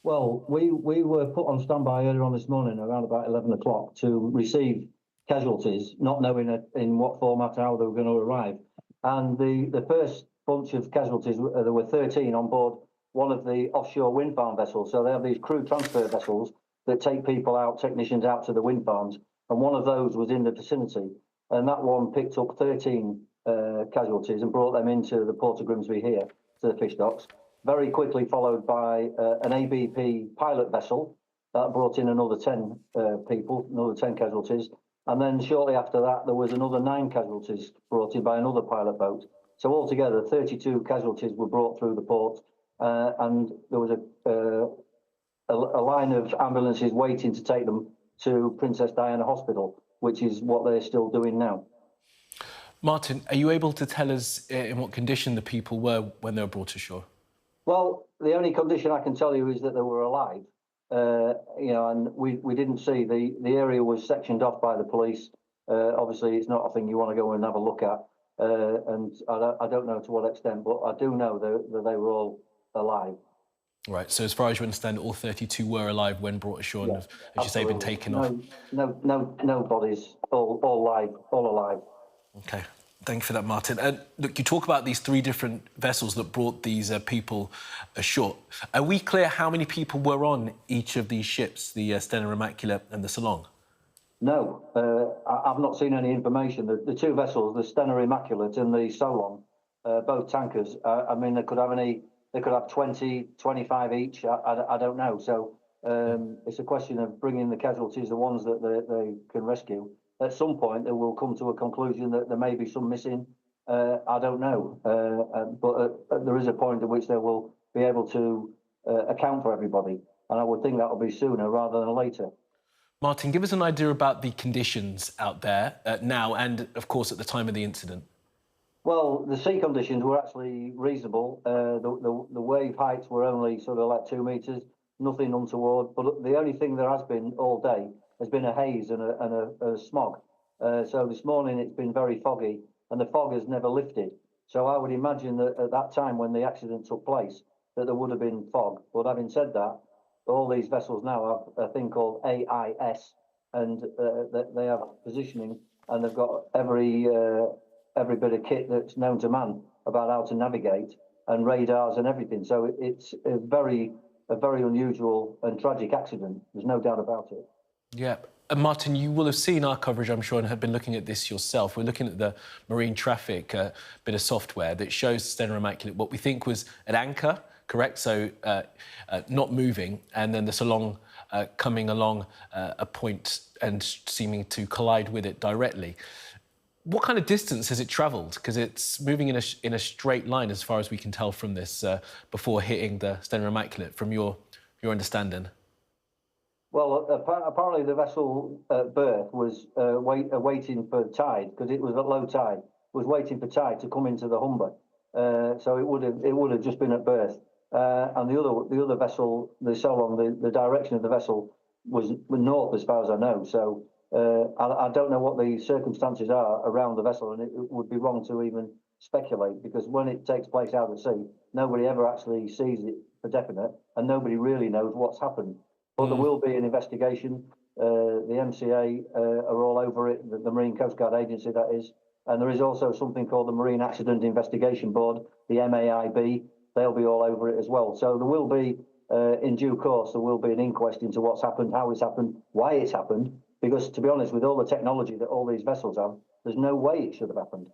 Well, we were put on standby earlier on this morning around about 11 o'clock to receive casualties, not knowing in what format, how they were going to arrive. And the first bunch of casualties, there were 13 on board one of the offshore wind farm vessels. So they have these crew transfer vessels that take people out, technicians out to the wind farms. And one of those was in the vicinity. And that one picked up 13 casualties and brought them into the Port of Grimsby here, to the fish docks. Very quickly followed by an ABP pilot vessel that brought in another 10 people, another 10 casualties. And then shortly after that, there was another 9 casualties brought in by another pilot boat. So altogether, 32 casualties were brought through the port, and there was a line of ambulances waiting to take them to Princess Diana Hospital, which is what they're still doing now. Martin, are you able to tell us in what condition the people were when they were brought ashore? Well, the only condition I can tell you is that they were alive. And we didn't see the area was sectioned off by the police. Obviously, it's not a thing you want to go and have a look at, and I don't know to what extent, but I do know that they were all alive. Right. So, as far as you understand, all 32 were alive when brought ashore, yeah, and, as you say, been taken off. No bodies. All alive. Okay. Thank you for that, Martin. Look, you talk about these 3 different vessels that brought these people ashore. Are we clear how many people were on each of these ships, the Stena Immaculate and the Solong? No, I've not seen any information. The 2 vessels, the Stena Immaculate and the Solong, both tankers. I mean, they could have 20, 25 each. I don't know. So it's a question of bringing the casualties, the ones that they can rescue. At some point, they will come to a conclusion that there may be some missing. I don't know. But there is a point at which they will be able to account for everybody. And I would think that will be sooner rather than later. Martin, give us an idea about the conditions out there now and, of course, at the time of the incident. Well, the sea conditions were actually reasonable. The wave heights were only sort of like 2 metres, nothing untoward. But the only thing there has been all day has been a haze and a smog. So this morning it's been very foggy, and the fog has never lifted. So I would imagine that at that time when the accident took place, that there would have been fog. But having said that, all these vessels now have a thing called AIS, and they have positioning, and they've got every bit of kit that's known to man about how to navigate, and radars and everything. So it's a very unusual and tragic accident. There's no doubt about it. Yeah. And Martin, you will have seen our coverage, I'm sure, and have been looking at this yourself. We're looking at the marine traffic bit of software that shows Stena Immaculate what we think was an anchor, correct? So not moving, and then the Solong coming along a point and seeming to collide with it directly. What kind of distance has it travelled? Because it's moving in a straight line, as far as we can tell from this, before hitting the Stena Immaculate, from your understanding. Well, apparently the vessel at berth was waiting for tide, because it was at low tide. Was waiting for tide to come into the Humber, so it would have just been at berth. And the other vessel, the Solong, the direction of the vessel was north, as far as I know. So I don't know what the circumstances are around the vessel, and it would be wrong to even speculate, because when it takes place out at sea, nobody ever actually sees it for definite, and nobody really knows what's happened. But there will be an investigation. The MCA are all over it, the Marine Coast Guard Agency, that is. And there is also something called the Marine Accident Investigation Board, the MAIB. They'll be all over it as well. So there will be, in due course, there will be an inquest into what's happened, how it's happened, why it's happened. Because, to be honest, with all the technology that all these vessels have, there's no way it should have happened.